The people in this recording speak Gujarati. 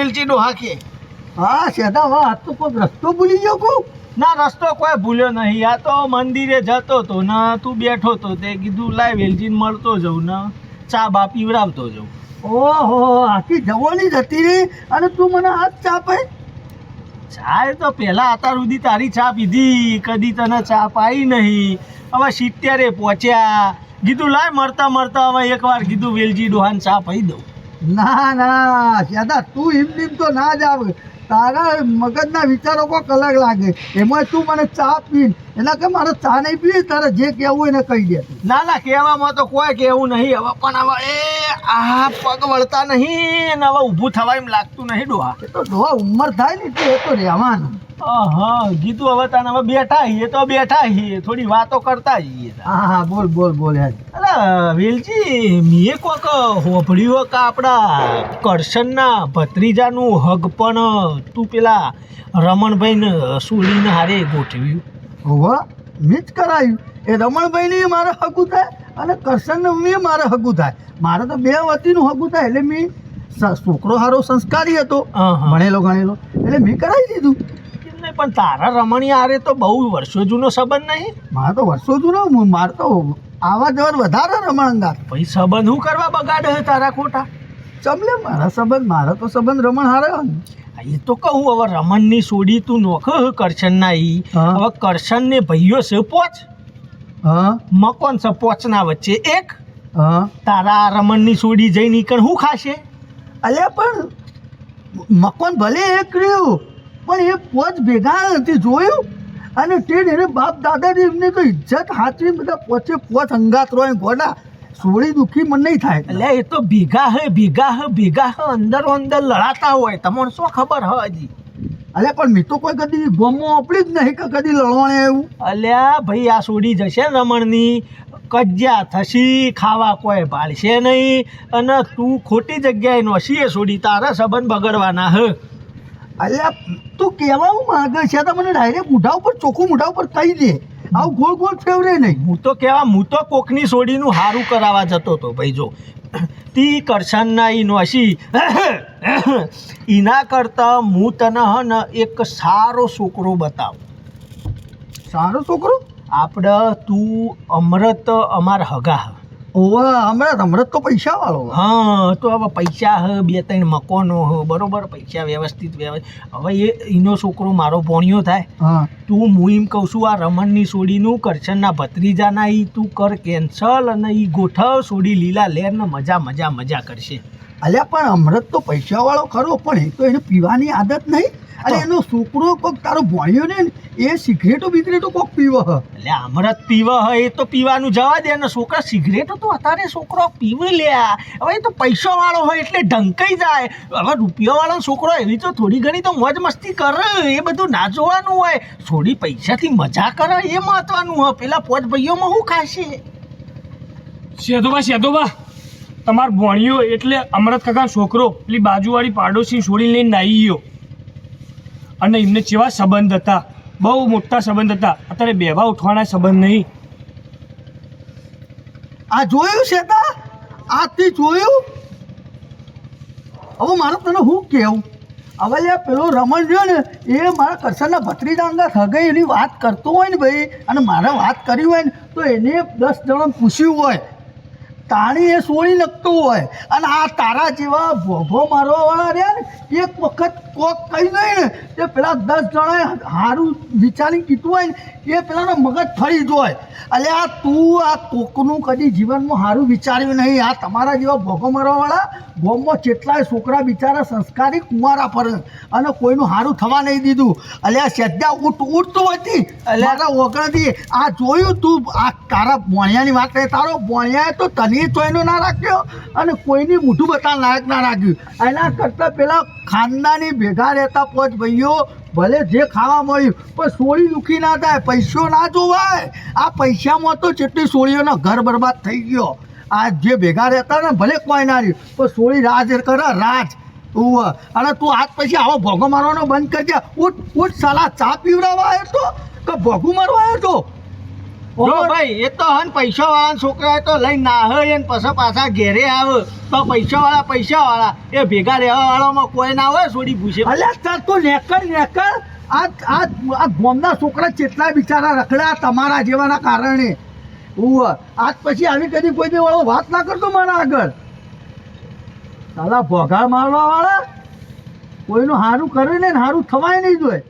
વેલચી ડોહા કે હા શેઠા વાહ આજ તો કોઈ રસ્તો ભૂલી ગયો કહું. ના રસ્તો કોઈ ભૂલ્યો નહીં. આ તો મંદિરે જતો તો ને તું બેઠો તો તે કીધું લાય વેલજીને મળતો જાઉં ને ચા બા પીવડાવતો જાઉં. ઓહો આખી જવાની જ હતી રે અને તું મને આજ ચા પાઈ. ચા એ તો પહેલાં અત્યાર સુધી તારી ચા પીધી, કદી તને ચા પાઈ નહીં. હવે 70 પહોંચ્યા, કીધું લાય મળતા મળતા હવે એકવાર કીધું વેલજી ડોહાને ચા પી દઉં. ના ના શેઠા તું એમ તો ના જ આવે. તારા મગજના વિચારો કોઈક અલગ લાગે. એમાં તું મને ચા પી એના કે મારે ચા નહીં પીવી, તારે જે કહેવું હોય એને કહી દે. ના ના કહેવામાં તો કોઈ કહેવું નહીં. હવે પણ હવે આ પગ વળતા નહીં ને હવે ઊભું થવા એમ લાગતું નહીં ડોહા. એ તો જો ઉંમર થાય ને એટલે એ તો રહેવાનું. હા કીધું હવે તને હવે બેઠા છીએ તો બેઠા છીએ, થોડી વાતો કરતા જઈએ. હા હા બોલ બોલ બોલ યાર. અલા વેલજી મેં કોક હોભળ્યું કે આપણા કરશનના ભત્રીજાનું હગ પણ તું પેલા રમણભાઈને સુલીને હારે ગોઠવ્યું. હોવા મેં જ કરાયું. એ રમણભાઈને મારે હગું થાય અને કરશનને મેં મારે હગું થાય. મારે તો બે વતીનું હગું થાય એટલે મેં છોકરો સારો સંસ્કારી હતો, ભણેલો ગણેલો, એટલે મેં કરાવી દીધું. નહીં પણ તારા રમણી હારે તો બહુ વર્ષો જૂનો સંબંધ નહીં. મારે તો વર્ષો જૂનો, મારે તો આવા જવર વધારે રમણ અંગાત. ભાઈ સંબંધ હું કરવા બગાડે તારા ખોટા? ચમલે મારા સંબંધ, મારા તો સંબંધ રમણ હારે. એ તો કહું હવે રમણની સોડી તું નોખ કરશનના ઈ. હવે કરશનને ભાઈઓ છે 5, હા મકોન છે 5 ના વચ્ચે એક. હા તારા રમણની સોડી જઈ નીકળ શું ખાશે? અલ્યા પણ મકોન ભલે એક રહ્યું પણ એ 5 ભેગા નથી જોયું. અને તે એને બાપ દાદાની એમને તો ઇજ્જત હાચવી બધા 5 અંગાત રોય ગોડા. સોળી દુઃખી મન નહીં થાય. એટલે એ તો ભેગા હે અંદરો અંદર લડાતા હોય, તમને શું ખબર હ હજી? અલ્યા પણ મેં તો કોઈ કદી ગોમમાં આપણી જ નહીં કે કદી લડવાને એવું. અલ્યા ભાઈ આ સોડી જશે રમણની, કજ્યા થશી, ખાવા કોઈ ભાળશે નહીં અને તું ખોટી જગ્યાએ નોશી એ સોડી, તારા સંબંધ બગડવાના હ. અલ્યા તું કહેવા હું માંગે છે તો મને ડાયરેક્ટ મોઢા ઉપર ચોખ્ખું મોઢા ઉપર કહી દે. આવું ગોળ ગોળ ફેવરે નહીં. હું તો કોકની સોડીનું હારું કરાવવા જતો હતો ભાઈ. જો તી કરશનના ઈ નોશી એના કરતાં હું તને હ ને એક સારો છોકરો બતાવ. સારો છોકરો? આપણે તું અમૃત અમાર હગા હ. ઓવા અમૃત તો પૈસા વાળો. હા તો હવે પૈસા હ, 2-3 મકાનો હ, બરોબર, પૈસા વ્યવસ્થિત. હવે એનો છોકરો મારો ભોણિયો થાય. હા તું હું એમ કહું છું આ રમણની સોડીનું કરશનના ભત્રીજાના ઈ તું કર કેન્સલ અને ઈ ગોઠવ સોડી લીલા લેર ને મજા કરશે. અલ્યા પણ અમૃત તો પૈસા વાળો ખરો પણ એ તો એને પીવાની આદત નહીં. અને એનો છોકરો કોક તારો ભોણ્યો ને એ સિગરેટો બિગરેટો કોક પીવે હ. એટલે અમૃત પીવે હ એ તો પીવાનું જવા દે ને, છોકરા સિગરેટો તો અત્યારે છોકરો પીવે લ્યા. હવે એ તો પૈસા વાળો હોય એટલે ઢંકાઈ જાય. હવે રૂપિયા વાળો છોકરો એવી તો થોડી ઘણી તો મોજ મસ્તી કરે, એ બધું ના જોવાનું હોય. થોડી પૈસાથી મજા કરે એ મહત્વનું હોય. પેલા 5 ભાઈઓમાં શું ખાશે? સેદોબા તમાર ભોણિયો એટલે અમરત કાકા છોકરો પેલી બાજુવાળી પાડોશી છોડી લઈને નાઈ ગયો અને એમને કેવા સંબંધ હતા, બહુ મોટા સંબંધ હતા. અત્યારે બેવા ઉઠવાના સંબંધ નહીં. આ જોયું છે તા? આ તે જોયું? હવે મારે તને શું કહેવું? હવે લે પેલો રમણ રહ્યો ને એ મારા કરશનના ભત્રીજા અંગાત હગાઈ એની વાત કરતો હોય ને ભાઈ, અને મારે વાત કરી હોય ને તો એને 10 જણા પૂછ્યું હોય તાણી એ સોળી નખતું હોય. અને આ તારા જેવા ભોભો મારવાવાળા રહ્યા ને એક વખત કોક કહી નહીં ને તે પેલા 10 જણાએ સારું વિચારીને કીધું હોય ને એ પેલાનો મગજ ફરી જોય. એટલે આ તું આ કોકનું કદી જીવનમાં સારું વિચાર્યું નહીં. આ તમારા જેવા ભોગો મારવાવાળા ગામમાં કેટલાય છોકરા બિચારા સંસ્કારી કુંવારા પર અને કોઈનું સારું થવા નહીં દીધું. એટલે આ સદ્યા ઉઠતું હતી એટલે ઓગણથી આ જોયું તું. આ તારા ભોણિયાની વાત કરે, તારો ભોણિયાએ તો તને ચોયનો ના રાખ્યો અને કોઈની મોઢું બતાવવા લાયક ના રાખ્યું. એના કરતાં પેલા ખાનદાની ભેગા રહેતા 5 ભાઈઓ ભલે જે ખાવા મળ્યું પણ સોળી દુઃખી ના થાય, પૈસો ના જોવાય. આ પૈસામાં તો જેટલી સોળીઓનો ઘર બરબાદ થઈ ગયો. આ જે ભેગા રહેતા ને ભલે કોઈ ના રહ્યું પણ સોળી રાજ કરે રાજ. અને તું આજ પછી આવો ભોગો મારવાનો બંધ કરજે. ઉઠ સાલા ચા પીવડાવવા આવ્યો તો કે ભોગું મારવા આવ્યો તો? જો ભાઈ એ તો હન પૈસા વાળા છોકરા તો લઈને ના હોય ને પછી પાછા ઘેરે આવે તો પૈસા વાળા એ ભેગા રહેવા વાળામાં કોઈ ના હોય છોડી પૂછે. અલ્યા ચાલ તું નેકર આ ગોમના છોકરા કેટલા બિચારા રખડ્યા તમારા જેવાના કારણે. આજ પછી આવી કદી કોઈ વાળો વાત ના કરતો મારા આગળ. સાલા ભોગા મારવા વાળા કોઈનું સારું કરે ને સારું થવાય નહીં જોઈએ.